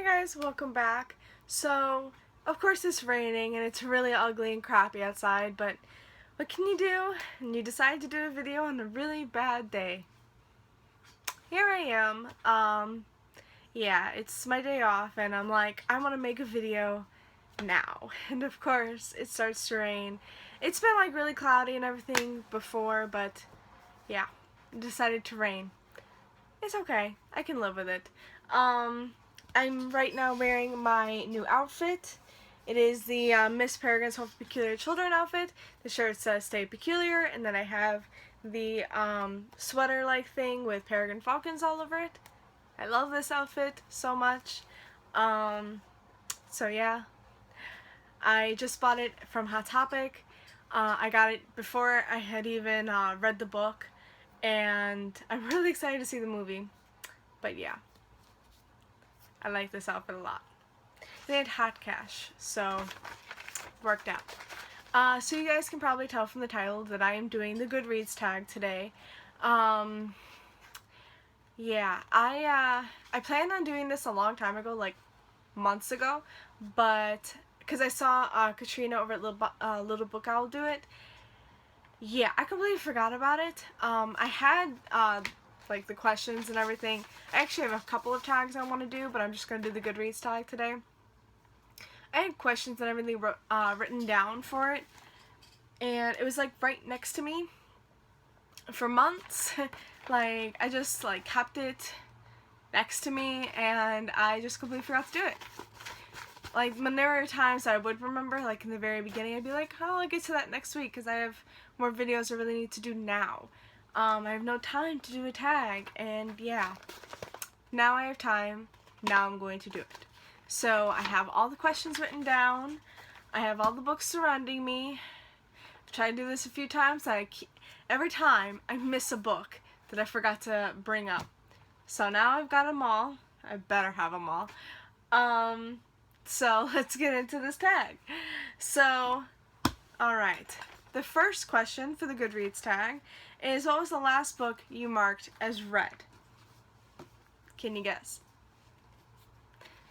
guys, welcome back. So, of course it's raining and it's really ugly and crappy outside, but what can you do? And you decide to do a video on a really bad day. Here I am. Yeah, it's my day off and I'm like, I want to make a video now. And of course, it starts to rain. It's been like really cloudy and everything before, but yeah, it decided to rain. It's okay. I can live with it. I'm right now wearing my new outfit. It is the Miss Peregrine's Home for Peculiar Children outfit. The shirt says Stay Peculiar, and then I have the sweater-like thing with peregrine falcons all over it. I love this outfit so much. So yeah. I just bought it from Hot Topic. I got it before I had even read the book, and I'm really excited to see the movie. But yeah, I like this outfit a lot. They had hot cash, so worked out. So you guys can probably tell from the title that I am doing the Goodreads tag today. Yeah, I planned on doing this a long time ago, like months ago, but because I saw Katrina over at Little Book Owl do it. Yeah, I completely forgot about it. I had like the questions and everything. I actually have a couple of tags I want to do, but I'm just going to do the Goodreads tag today. I had questions and everything written down for it, and it was like right next to me for months. Like, I just like kept it next to me, and I just completely forgot to do it. Like, when there were times I would remember, like in the very beginning, I'd be like, oh, I'll get to that next week because I have more videos I really need to do now. I have no time to do a tag, and yeah, now I have time, now I'm going to do it. So I have all the questions written down, I have all the books surrounding me. I've tried to do this a few times, every time I miss a book that I forgot to bring up. So now I've got them all, I better have them all. So let's get into this tag. So, alright. The first question for the Goodreads tag is, what was the last book you marked as read? Can you guess?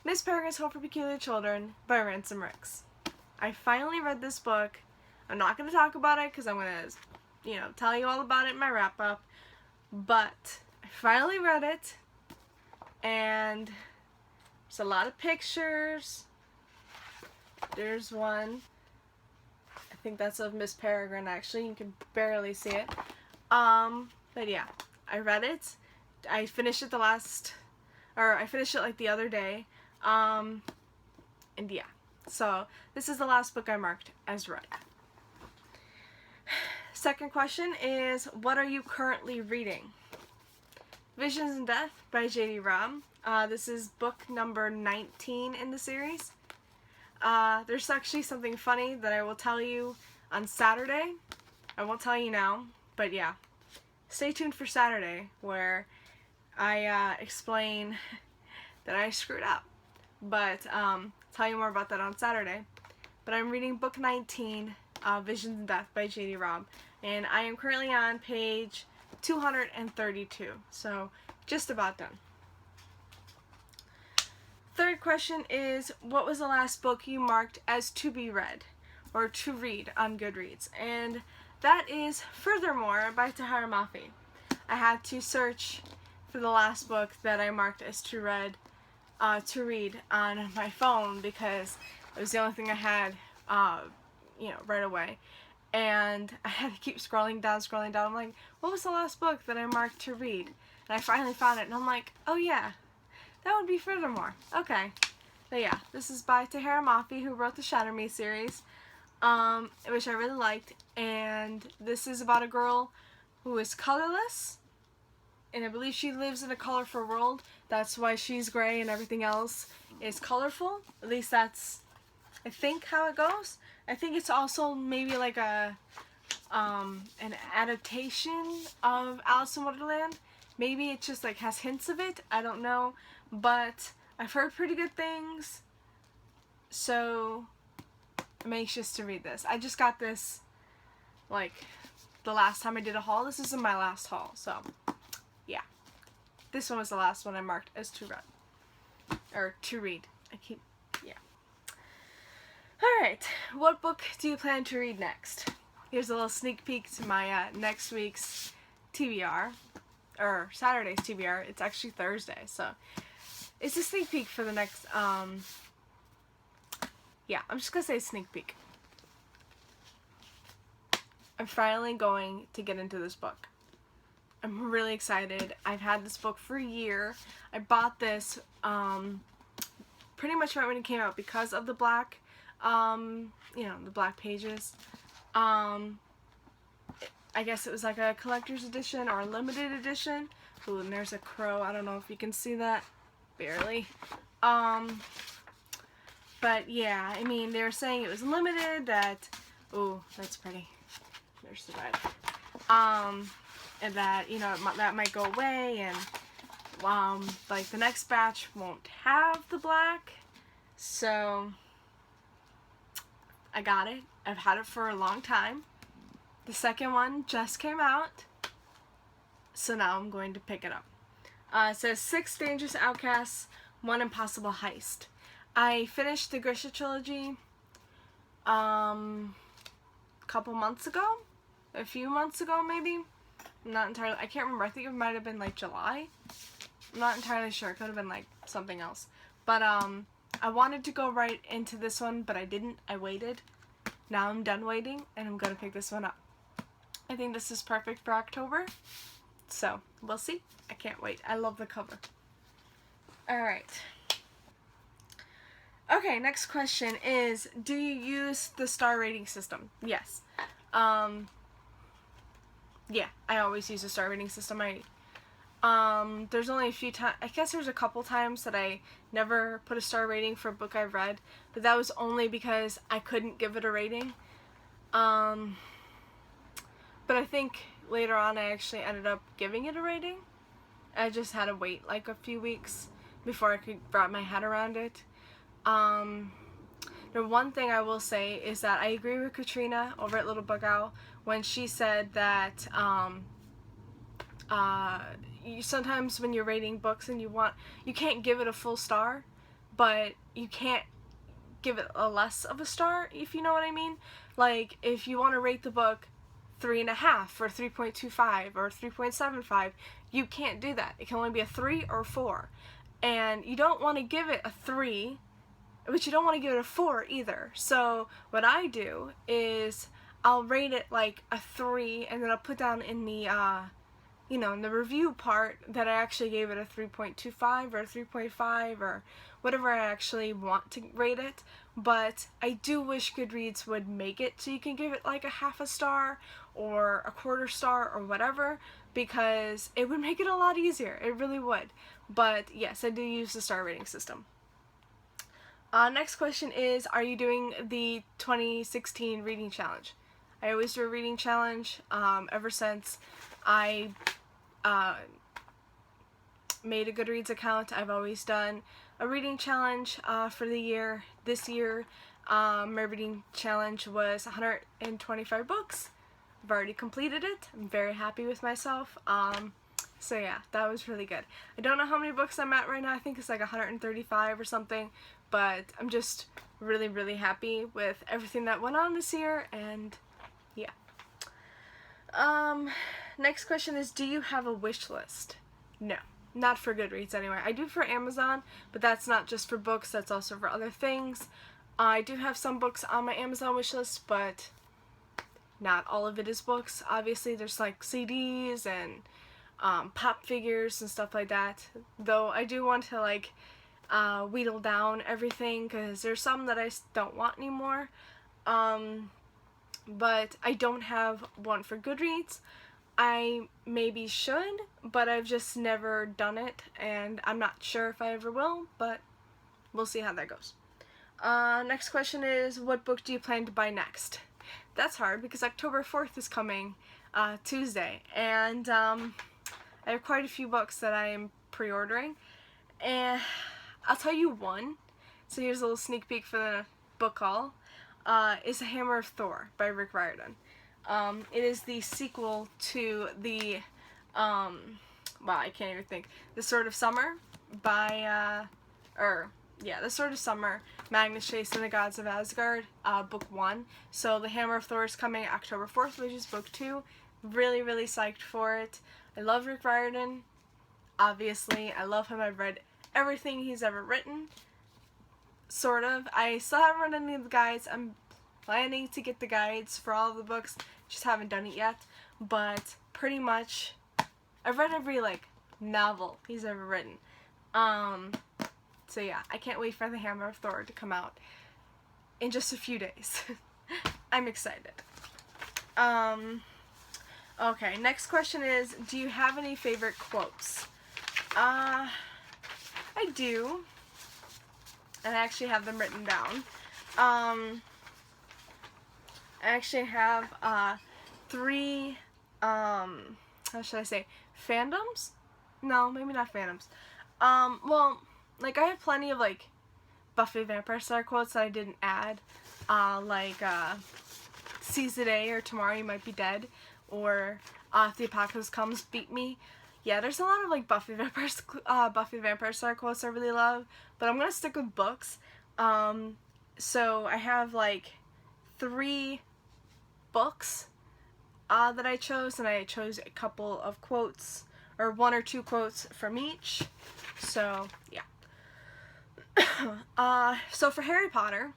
Miss Peregrine's Home for Peculiar Children by Ransom Ricks. I finally read this book. I'm not going to talk about it because I'm going to, tell you all about it in my wrap-up. But I finally read it, and there's a lot of pictures. There's one. I think that's of Miss Peregrine, actually. You can barely see it. But yeah, I read it. I finished it I finished it like the other day. And yeah. So, this is the last book I marked as read. Second question is, what are you currently reading? Visions and Death by J.D. Robb. This is book number 19 in the series. There's actually something funny that I will tell you on Saturday. I won't tell you now, but yeah. Stay tuned for Saturday, where I explain that I screwed up. But tell you more about that on Saturday. But I'm reading book 19, Visions and Death by J.D. Robb, and I am currently on page 232, so just about done. Third question is, what was the last book you marked as to be read, or to read on Goodreads? And that is Furthermore by Tahira Mafi. I had to search for the last book that I marked as to read on my phone because it was the only thing I had, right away. And I had to keep scrolling down. I'm like, what was the last book that I marked to read? And I finally found it, and I'm like, oh yeah, that would be Furthermore. Okay. But yeah, this is by Tahira Mafi, who wrote the Shatter Me series, which I really liked. And this is about a girl who is colorless, and I believe she lives in a colorful world. That's why she's gray and everything else is colorful. At least that's, I think, how it goes. I think it's also maybe like an adaptation of Alice in Wonderland. Maybe it just like has hints of it. I don't know. But I've heard pretty good things. So I'm anxious to read this. I just got this like the last time I did a haul. This isn't my last haul. So yeah. This one was the last one I marked as to read. or to read. Yeah. Alright, what book do you plan to read next? Here's a little sneak peek to my next week's TBR, or Saturday's TBR. It's actually Thursday, so it's a sneak peek for the next, yeah, I'm just gonna say sneak peek. I'm finally going to get into this book. I'm really excited. I've had this book for a year. I bought this pretty much right when it came out because of the black, the black pages. I guess it was like a collector's edition or a limited edition. Ooh, and there's a crow. I don't know if you can see that. Barely. But yeah, I mean, they were saying it was limited, that, ooh, that's pretty. There's the red. And that, that might go away, and, like, the next batch won't have the black. So, I got it. I've had it for a long time. The second one just came out, so now I'm going to pick it up. It says 6 Dangerous Outcasts, 1 Impossible Heist. I finished the Grisha trilogy a few months ago maybe. I'm not entirely, I can't remember, I think it might have been like July. I'm not entirely sure, it could have been like something else. But I wanted to go right into this one, but I didn't, I waited. Now I'm done waiting, and I'm gonna pick this one up. I think this is perfect for October, so we'll see. I can't wait, I love the cover. Alright. Okay, next question is, do you use the star rating system? Yes. Yeah, I always use a star rating system. There's only a few times, I guess there's a couple times that I never put a star rating for a book I've read, but that was only because I couldn't give it a rating. But I think later on I actually ended up giving it a rating. I just had to wait like a few weeks before I could wrap my head around it. The one thing I will say is that I agree with Katrina over at Little Book Owl when she said that sometimes when you're rating books and you can't give it a full star, but you can't give it a less of a star, if you know what I mean. Like, if you want to rate the book 3.5 or 3.25 or 3.75, you can't do that. It can only be a 3 or 4. And you don't want to give it a 3, but you don't want to give it a 4 either. So what I do is I'll rate it like a 3, and then I'll put down in the in the review part that I actually gave it a 3.25 or a 3.5 or whatever I actually want to rate it. But I do wish Goodreads would make it so you can give it like a half a star or a quarter star or whatever, because it would make it a lot easier. It really would. But yes, I do use the star rating system. Next question is, are you doing the 2016 reading challenge? I always do a reading challenge. Ever since I made a Goodreads account, I've always done a reading challenge for the year. This year, my reading challenge was 125 books. I've already completed it. I'm very happy with myself. So yeah, that was really good. I don't know how many books I'm at right now. I think it's like 135 or something. But I'm just really, really happy with everything that went on this year, and yeah. Next question is, do you have a wish list? No, not for Goodreads anyway. I do for Amazon, but that's not just for books, that's also for other things. I do have some books on my Amazon wish list, but not all of it is books. Obviously, there's like CDs and pop figures and stuff like that, though I do want to like wheedle down everything, because there's some that I don't want anymore. But I don't have one for Goodreads. I maybe should, but I've just never done it, and I'm not sure if I ever will, but we'll see how that goes. Next question is, what book do you plan to buy next? That's hard, because October 4th is coming, Tuesday, and I have quite a few books that I am pre-ordering, and I'll tell you one. So here's a little sneak peek for the book haul. Is Hammer of Thor by Rick Riordan. It is the sequel to the, I can't even think, The Sword of Summer by or yeah, The Sword of Summer, Magnus Chase and the Gods of Asgard, book 1. So the Hammer of Thor is coming October 4th, which is book 2. Really, really psyched for it. I love Rick Riordan. Obviously, I love him. I've read everything he's ever written. Sort of. I still haven't read any of the guides. I'm planning to get the guides for all of the books. Just haven't done it yet. But pretty much, I've read every, novel he's ever written. So yeah, I can't wait for the Hammer of Thor to come out in just a few days. I'm excited. Okay, next question is, do you have any favorite quotes? I do. And I actually have them written down. I actually have 3, how should I say, fandoms? No, maybe not fandoms. Well, I have plenty of, Buffy Vampire Slayer quotes that I didn't add. Seize the day, or tomorrow you might be dead, or if the apocalypse comes, beat me. Yeah, there's a lot of, Buffy Vampire Slayer quotes I really love, but I'm gonna stick with books. So I have, 3 books that I chose, and I chose a couple of quotes, or 1 or 2 quotes from each. So, yeah. So for Harry Potter,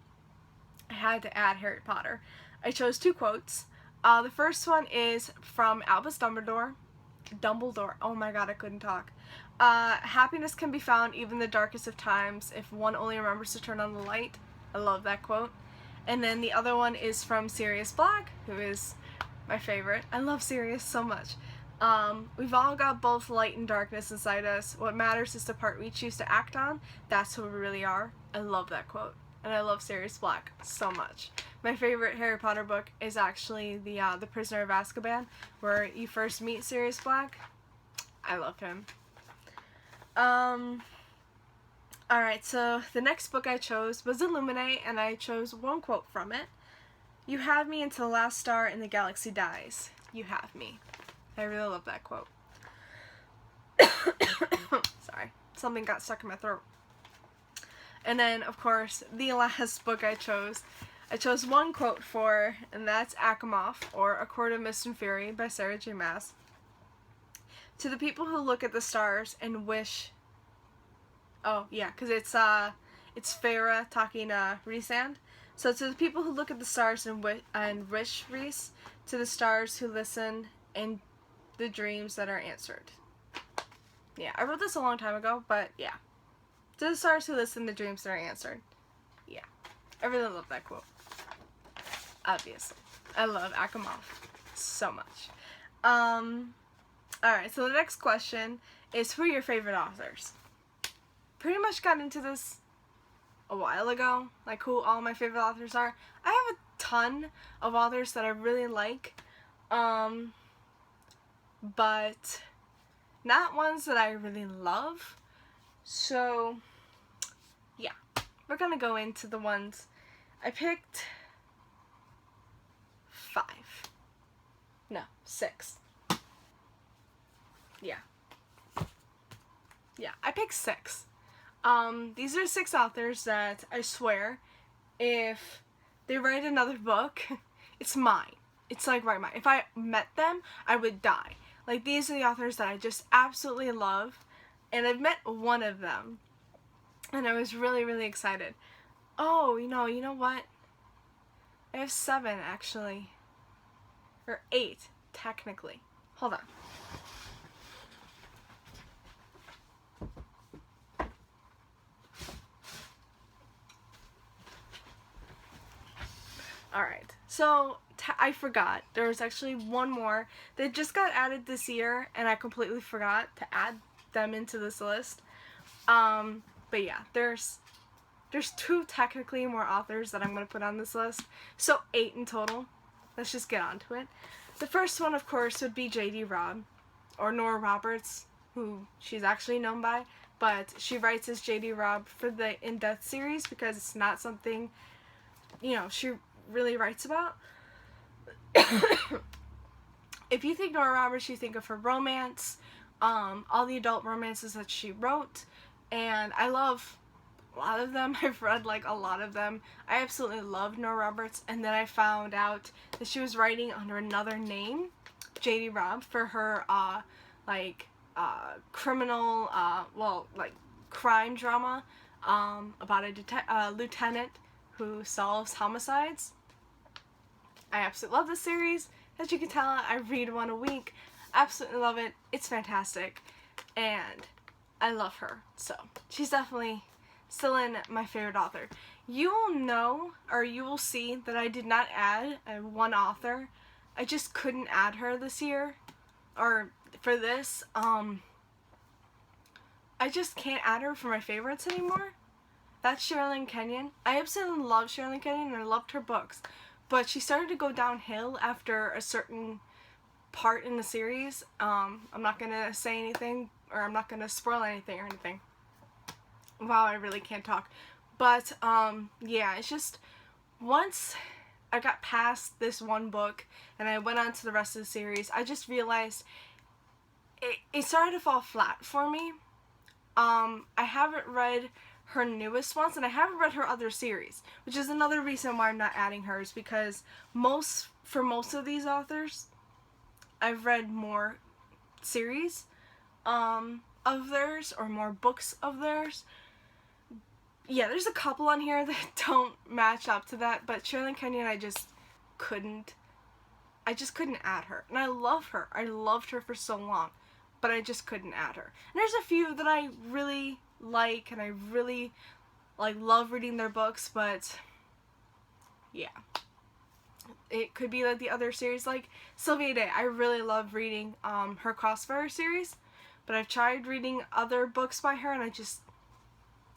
I had to add Harry Potter. I chose 2 quotes. The first one is from Albus Dumbledore. Oh my god, I couldn't talk. Happiness can be found even in the darkest of times if one only remembers to turn on the light. I love that quote. And then the other one is from Sirius Black, who is my favorite. I love Sirius so much. We've all got both light and darkness inside us. What matters is the part we choose to act on. That's who we really are. I love that quote. And I love Sirius Black so much. My favorite Harry Potter book is actually the Prisoner of Azkaban, where you first meet Sirius Black. I love him. Alright, so the next book I chose was Illuminate, and I chose 1 quote from it. You have me until the last star in the galaxy dies. You have me. I really love that quote. Sorry, something got stuck in my throat. And then, of course, the last book I chose 1 quote for, and that's Asimov, or A Court of Mist and Fury by Sarah J. Maas. To the people who look at the stars and wish... Oh, yeah, because it's Farah talking Rhysand. So to the people who look at the stars and wish Rhys, to the stars who listen and the dreams that are answered. Yeah, I wrote this a long time ago, but yeah. To the stars who listen, the dreams that are answered. Yeah, I really love that quote. Obviously. I love Asimov so much. Alright, so the next question is, who are your favorite authors? Pretty much got into this a while ago, who all my favorite authors are. I have a ton of authors that I really like, but not ones that I really love. So, yeah, we're gonna go into the ones I picked. 5. No, 6. Yeah. Yeah, I picked 6. These are 6 authors that I swear, if they write another book, it's mine. It's right mine. If I met them, I would die. These are the authors that I just absolutely love, and I've met one of them, and I was really, really excited. Oh, you know what? I have 7, actually. Or 8, technically. Hold on. Alright, so I forgot. There was actually one more that just got added this year, and I completely forgot to add them into this list. But yeah, there's 2 technically more authors that I'm going to put on this list. So 8 in total. Let's just get on to it. The first one, of course, would be J.D. Robb, or Nora Roberts, who she's actually known by, but she writes as J.D. Robb for the In Death series because it's not something, she really writes about. If you think Nora Roberts, you think of her romance, all the adult romances that she wrote, and I love a lot of them. I've read like a lot of them. I absolutely love Nora Roberts, and then I found out that she was writing under another name, J.D. Robb, for her criminal, like crime drama about a lieutenant who solves homicides. I absolutely love this series. As you can tell, I read one a week. Absolutely love it. It's fantastic. And I love her. So, she's definitely still in my favorite author. You will know, or you will see, that I did not add one author. I just couldn't add her this year. Or for this. I just can't add her for my favorites anymore. That's Sherilyn Kenyon. I absolutely love Sherilyn Kenyon, and I loved her books. But she started to go downhill after a certain part in the series. I'm not going to say anything, or I'm not going to spoil anything or anything. Wow, I really can't talk. But, yeah, it's just, once I got past this one book, and I went on to the rest of the series, I just realized it started to fall flat for me. I haven't read her newest ones, and I haven't read her other series, which is another reason why I'm not adding hers, because for most of these authors, I've read more series of theirs, or more books of theirs. Yeah, there's a couple on here that don't match up to that, but Sherilyn Kenyon, I just couldn't add her. And I love her. I loved her for so long, but I just couldn't add her. And there's a few that I really like, and I really love reading their books, but yeah, it could be like the other series, like Sylvia Day. I really love reading her Crossfire series, but I've tried reading other books by her, and I just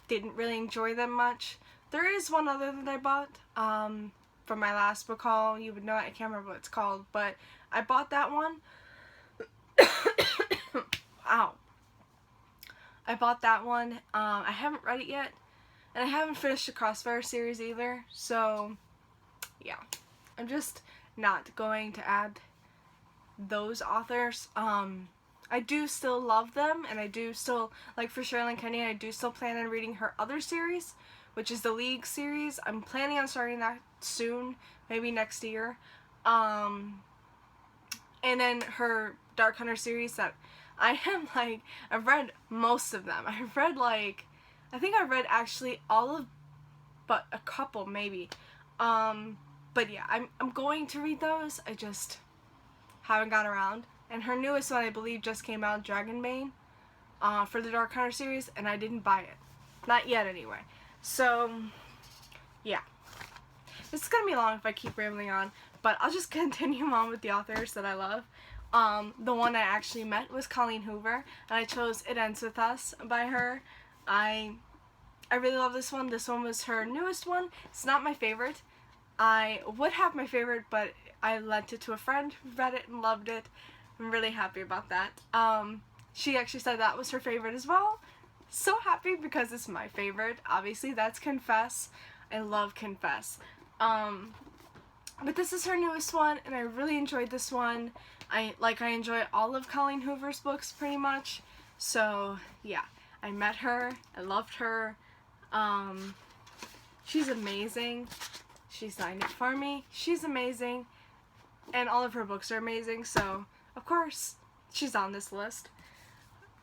didn't really enjoy them much. There is one other that I bought from my last book haul. You would know it. I can't remember what it's called, but I bought that one. Ow. I bought that one. I haven't read it yet, and I haven't finished the Crossfire series either, so yeah. I'm just not going to add those authors. I do still love them, and I do still, like for Sherilyn Kenyon, I do still plan on reading her other series, which is the League series. I'm planning on starting that soon, maybe next year. And then her Dark Hunter series that I am I've read most of them. I've read I think I've read actually all of, but a couple maybe. But yeah, I'm going to read those. I just haven't got around. And her newest one, I believe, just came out, Dragonbane, for the Dark Hunter series, and I didn't buy it. Not yet, anyway. So, yeah. This is going to be long if I keep rambling on, but I'll just continue on with the authors that I love. The one I actually met was Colleen Hoover, and I chose It Ends With Us by her. I really love this one. This one was her newest one. It's not my favorite. I would have my favorite, but I lent it to a friend who read it and loved it. I'm really happy about that. She actually said that was her favorite as well. So happy because it's my favorite. Obviously, that's Confess. I love Confess. But this is her newest one, and I really enjoyed this one. I enjoy all of Colleen Hoover's books pretty much. So, yeah. I met her. I loved her. She's amazing. She signed it for me. She's amazing. And all of her books are amazing, so of course she's on this list.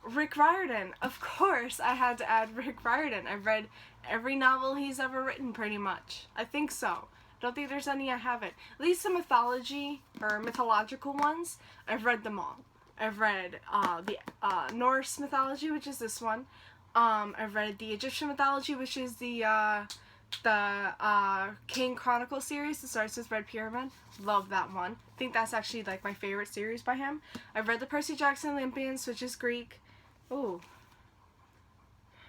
Rick Riordan. Of course I had to add Rick Riordan. I've read every novel he's ever written pretty much. I think so. Don't think there's any I haven't. At least the mythology or mythological ones, I've read them all. I've read the Norse mythology, which is this one. I've read the Egyptian mythology, which is the King Chronicle series that starts with Red Pyramid. Love that one. I think that's actually my favorite series by him. I've read the Percy Jackson Olympians, which is Greek. Ooh.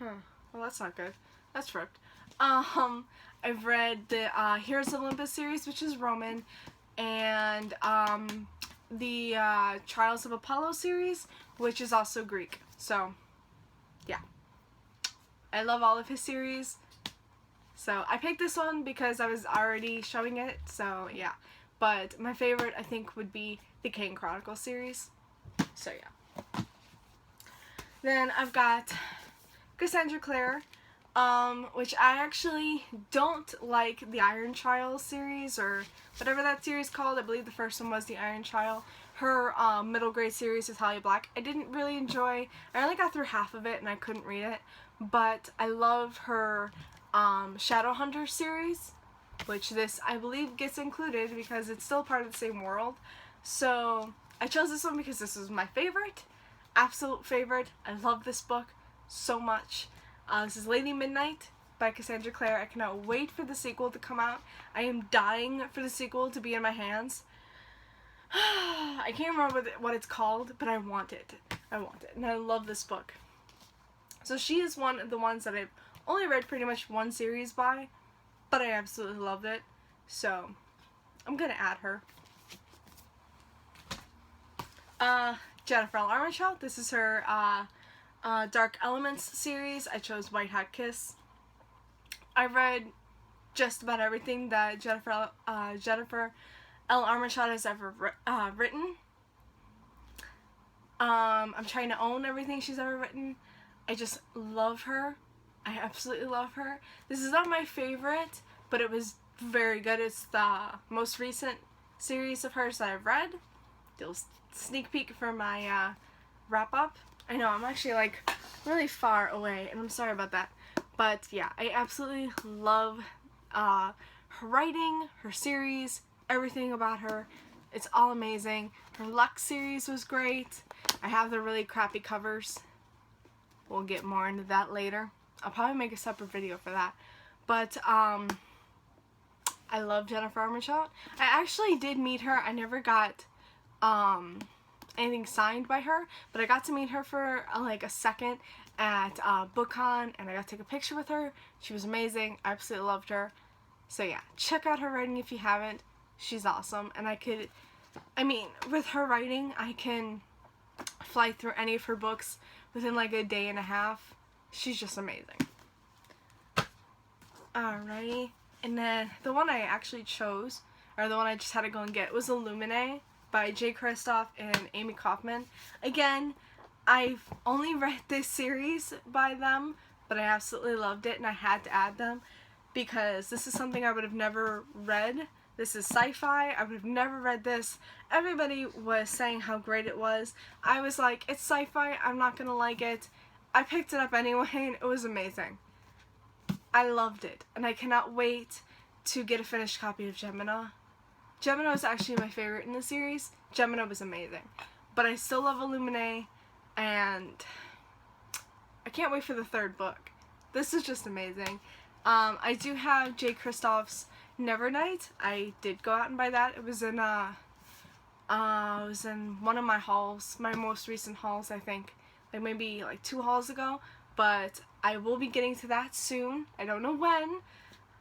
Well, that's not good. That's ripped. I've read the Heroes of Olympus series, which is Roman, and the Trials of Apollo series, which is also Greek. So, yeah. I love all of his series. So, I picked this one because I was already showing it, so yeah. But my favorite, I think, would be the King Chronicle series. So, yeah. Then I've got Cassandra Clare. which I actually don't like the Iron Child series, or whatever that series called. I believe the first one was the Iron Child. Her middle grade series is Talia Black. I didn't really enjoy. I only got through half of it and I couldn't read it. But I love her Shadowhunter series, which this I believe gets included because it's still part of the same world. So I chose this one because this was my favorite, absolute favorite. I love this book so much. This is Lady Midnight by Cassandra Clare. I cannot wait for the sequel to come out. I am dying for the sequel to be in my hands. I can't remember what it's called, but I want it. I want it, and I love this book. So she is one of the ones that I've only read pretty much one series by, but I absolutely loved it. So I'm gonna add her. Jennifer L. Armentrout. This is her Dark Elements series. I chose White Hat Kiss. I read just about everything that Jennifer L. Armentrout has ever written. I'm trying to own everything she's ever written. I just love her. I absolutely love her. This is not my favorite, but it was very good. It's the most recent series of hers that I've read. Little sneak peek for my wrap up. I know, I'm actually like really far away, and I'm sorry about that. But yeah, I absolutely love her writing, her series, everything about her. It's all amazing. Her Lux series was great. I have the really crappy covers. We'll get more into that later. I'll probably make a separate video for that. But I love Jennifer Armentrout. I actually did meet her. I never got anything signed by her, but I got to meet her for like a second at BookCon, and I got to take a picture with her. She was amazing. I absolutely loved her. So yeah, check out her writing if you haven't. She's awesome, and with her writing, I can fly through any of her books within like a day and a half. She's just amazing. Alrighty, and then the one I actually chose, or the one I just had to go and get, was Illuminae by J. Kristoff and Amy Kaufman. Again, I've only read this series by them, but I absolutely loved it, and I had to add them because this is something I would have never read. This is sci-fi. I would have never read this. Everybody was saying how great it was. I was like, it's sci-fi, I'm not gonna like it. I picked it up anyway, and it was amazing. I loved it, and I cannot wait to get a finished copy of Gemina. Gemina was actually my favorite in the series. Gemina was amazing. But I still love Illuminae, and I can't wait for the third book. This is just amazing. I do have J. Kristoff's Nevernight. I did go out and buy that. It was in one of my hauls, my most recent hauls, I think. Like maybe like 2 hauls ago. But I will be getting to that soon. I don't know when.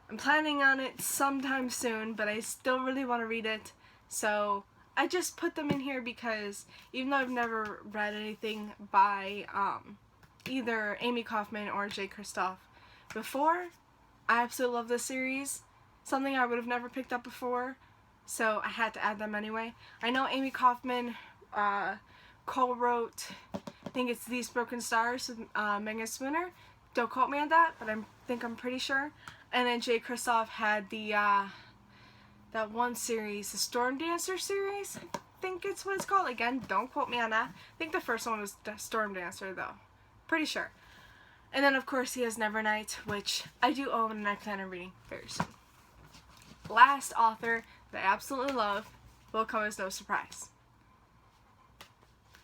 I'm planning on it sometime soon, but I still really want to read it. So I just put them in here because even though I've never read anything by either Amy Kaufman or J. Kristoff before, I absolutely love this series. Something I would have never picked up before, so I had to add them anyway. I know Amy Kaufman co-wrote, I think it's These Broken Stars with Megan Spooner. Don't quote me on that, but I'm pretty sure. And then J. Kristoff had the that one series, the Storm Dancer series. I think it's what it's called. Again, don't quote me on that. I think the first one was the Storm Dancer though. Pretty sure. And then of course he has Nevernight, which I do own and I plan on reading very soon. Last author that I absolutely love will come as no surprise.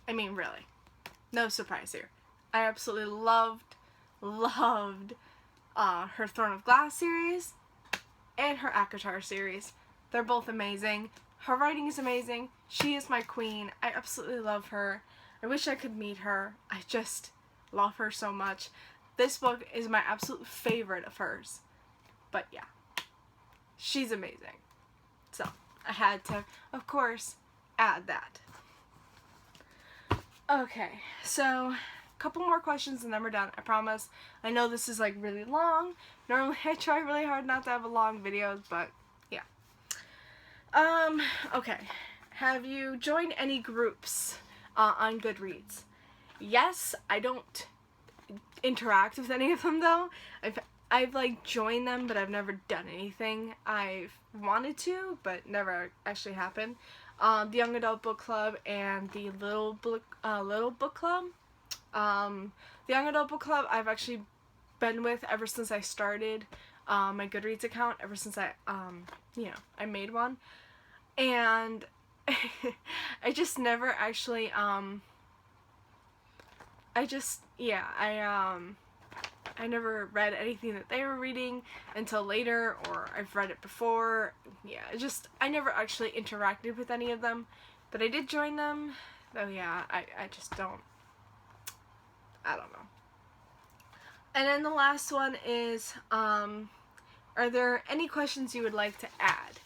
I mean, really. No surprise here. I absolutely loved her Throne of Glass series and her ACOTAR series. They're both amazing. Her writing is amazing. She is my queen. I absolutely love her. I wish I could meet her. I just love her so much. This book is my absolute favorite of hers. But yeah, she's amazing. So I had to, of course, add that. Okay, so a couple more questions and then we're done, I promise. I know this is like really long. Normally I try really hard not to have a long videos, but yeah. Okay. Have you joined any groups on Goodreads? Yes, I don't interact with any of them though. I've like joined them, but I've never done anything. I've wanted to, but never actually happened. The Young Adult Book Club and the Little Book Club. The Young Adult Book Club I've actually been with ever since I started my Goodreads account, ever since I I made one, and I just never actually I never read anything that they were reading until later, or I've read it before. Yeah, I never actually interacted with any of them, but I did join them, though yeah, I just don't, I don't know. And then the last one is, are there any questions you would like to add?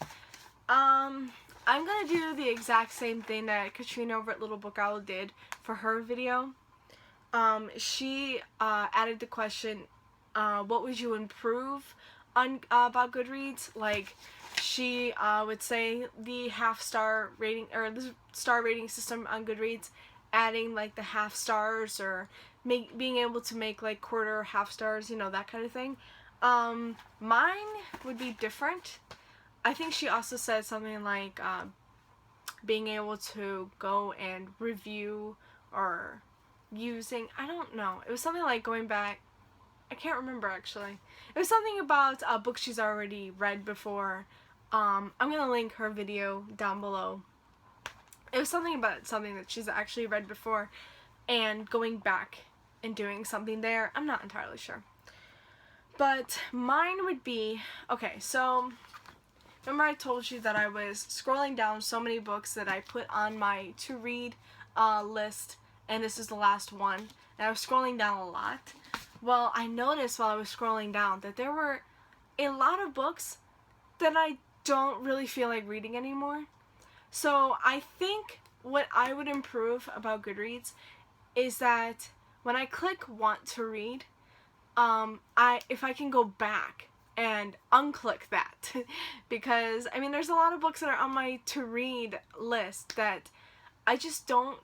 I'm gonna do the exact same thing that Katrina over at Little Book Owl did for her video. She added the question, what would you improve on about Goodreads? Like, she would say the half-star rating, or the star rating system on Goodreads, adding like the half stars, or being able to make like quarter or half stars, you know, that kind of thing. Mine would be different. I think she also said something like being able to go and review, or using, I don't know, it was something like going back, I can't remember actually. It was something about a book she's already read before. I'm gonna link her video down below. It was something about something that she's actually read before and going back and doing something there. I'm not entirely sure. But mine would be, okay, so remember I told you that I was scrolling down so many books that I put on my to read list, and this is the last one, and I was scrolling down a lot. Well, I noticed while I was scrolling down that there were a lot of books that I don't really feel like reading anymore. So I think what I would improve about Goodreads is that when I click want to read, if I can go back and unclick that, because I mean there's a lot of books that are on my to read list that I just don't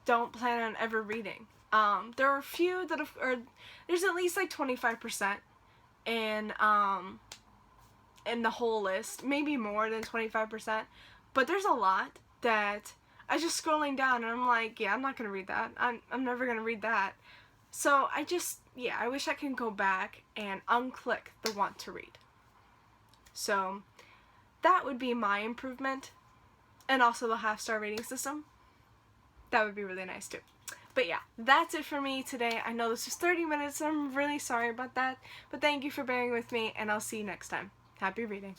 plan on ever reading. There are a few that there's at least like 25% in the whole list, maybe more than 25%, but there's a lot that I just scrolling down and I'm like, yeah, I'm not gonna read that. I'm never gonna read that. So I wish I could go back and unclick the want to read. So that would be my improvement, and also the half-star rating system. That would be really nice too. But yeah, that's it for me today. I know this was 30 minutes, and I'm really sorry about that, but thank you for bearing with me, and I'll see you next time. Happy reading.